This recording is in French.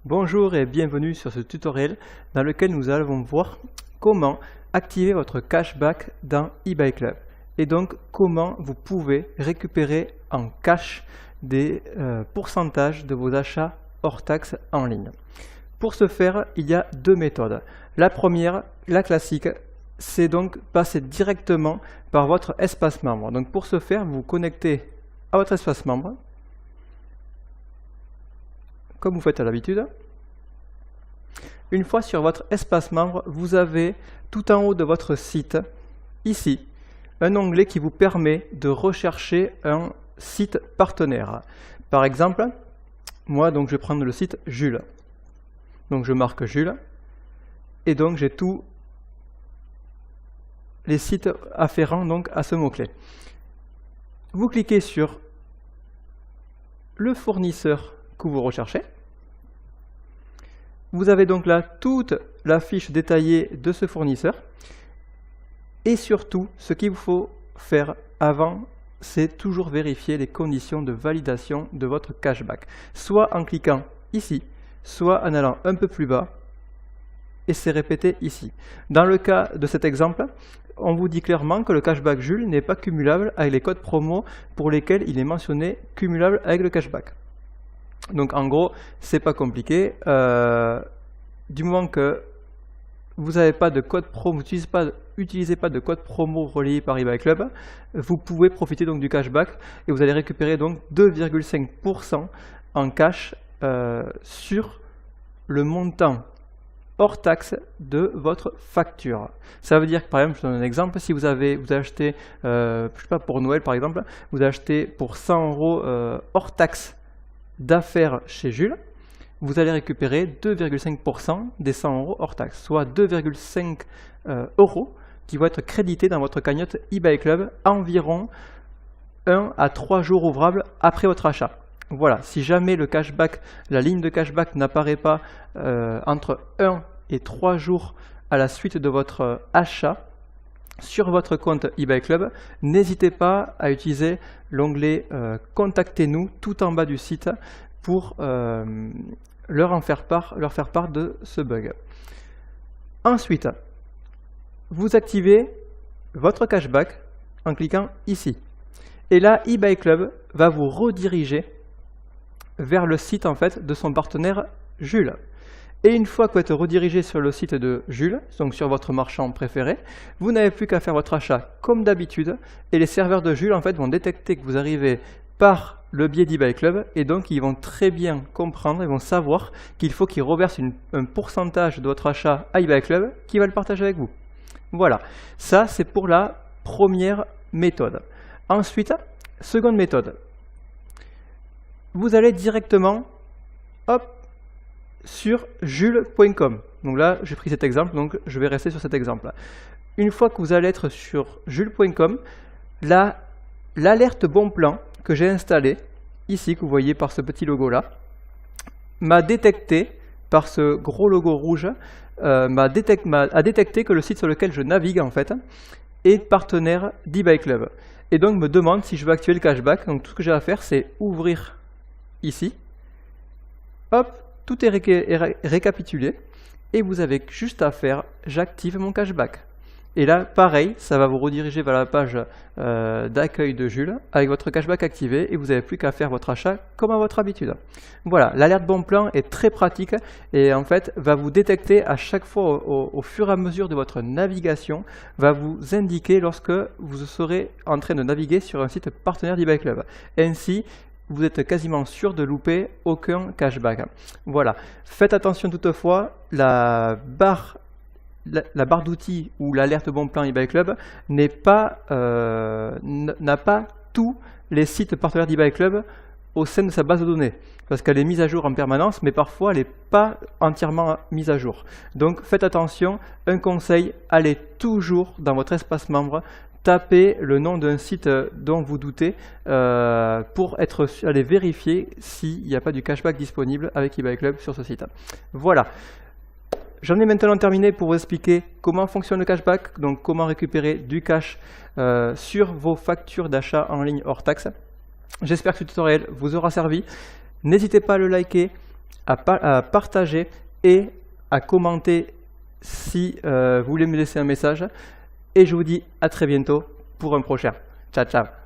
Bonjour et bienvenue sur ce tutoriel dans lequel nous allons voir comment activer votre cashback dans eBay Club et donc comment vous pouvez récupérer en cash des pourcentages de vos achats hors taxes en ligne. Pour ce faire, il y a deux méthodes. La première, la classique, c'est donc passer directement par votre espace membre. Donc pour ce faire, vous vous connectez à votre espace membre, comme vous faites à l'habitude. Une fois sur votre espace membre, vous avez tout en haut de votre site, ici, un onglet qui vous permet de rechercher un site partenaire. Par exemple, moi, donc, je vais prendre le site Jules. Donc je marque Jules, et donc j'ai tous les sites afférents donc, à ce mot-clé. Vous cliquez sur le fournisseur que vous recherchez. Vous avez donc là toute la fiche détaillée de ce fournisseur. Et surtout, ce qu'il vous faut faire avant, c'est toujours vérifier les conditions de validation de votre cashback. Soit en cliquant ici, soit en allant un peu plus bas, et c'est répété ici. Dans le cas de cet exemple, on vous dit clairement que le cashback Jules n'est pas cumulable avec les codes promo pour lesquels il est mentionné cumulable avec le cashback. Donc en gros, c'est pas compliqué. Du moment que vous n'avez pas de code promo, vous n'utilisez pas de code promo relayé par eBay Club, vous pouvez profiter donc du cashback et vous allez récupérer donc 2,5% en cash sur le montant hors taxe de votre facture. Ça veut dire que par exemple, je donne un exemple, si vous achetez, je sais pas, pour Noël par exemple, vous achetez pour 100 € hors taxe d'affaires chez Jules, vous allez récupérer 2,5% des 100 € hors taxe, soit 2,5 € qui vont être crédités dans votre cagnotte eBay Club environ 1 à 3 jours ouvrables après votre achat. Voilà, si jamais le cashback, la ligne de cashback n'apparaît pas entre 1 et 3 jours à la suite de votre achat sur votre compte eBay Club, n'hésitez pas à utiliser l'onglet Contactez-nous tout en bas du site pour leur faire part de ce bug. Ensuite, vous activez votre cashback en cliquant ici. Et là, eBay Club va vous rediriger vers le site en fait, de son partenaire Jules. Et une fois que vous êtes redirigé sur le site de Jules, donc sur votre marchand préféré, vous n'avez plus qu'à faire votre achat comme d'habitude et les serveurs de Jules en fait, vont détecter que vous arrivez par le biais d'eBay Club et donc ils vont très bien comprendre, ils vont savoir qu'il faut qu'ils reversent un pourcentage de votre achat à eBay Club qui va le partager avec vous. Voilà, ça c'est pour la première méthode. Ensuite, seconde méthode. Vous allez directement sur jules.com. Donc là, j'ai pris cet exemple, donc je vais rester sur cet exemple. Une fois que vous allez être sur jules.com, l'alerte bon plan que j'ai installée, ici, que vous voyez par ce petit logo-là, m'a détecté, par ce gros logo rouge, a détecté que le site sur lequel je navigue, en fait, est partenaire d'eBay Club. Et donc me demande si je veux activer le cashback. Donc tout ce que j'ai à faire, c'est ouvrir ici. Hop, tout est récapitulé. Et vous avez juste à faire « J'active mon cashback ». Et là, pareil, ça va vous rediriger vers la page d'accueil de Jules avec votre cashback activé et vous n'avez plus qu'à faire votre achat comme à votre habitude. Voilà, l'alerte bon plan est très pratique et en fait va vous détecter à chaque fois au fur et à mesure de votre navigation, va vous indiquer lorsque vous serez en train de naviguer sur un site partenaire d'eBay Club. Ainsi, vous êtes quasiment sûr de louper aucun cashback. Voilà, faites attention toutefois, la barre d'outils ou l'alerte bon plan eBay Club n'a pas tous les sites partenaires d'eBay Club au sein de sa base de données, parce qu'elle est mise à jour en permanence, mais parfois elle n'est pas entièrement mise à jour. Donc faites attention, un conseil, allez toujours dans votre espace membre, tapez le nom d'un site dont vous doutez pour aller vérifier s'il n'y a pas du cashback disponible avec eBay Club sur ce site. Voilà. J'en ai maintenant terminé pour vous expliquer comment fonctionne le cashback, donc comment récupérer du cash sur vos factures d'achat en ligne hors taxe. J'espère que ce tutoriel vous aura servi. N'hésitez pas à le liker, à partager et à commenter si vous voulez me laisser un message. Et je vous dis à très bientôt pour un prochain. Ciao, ciao.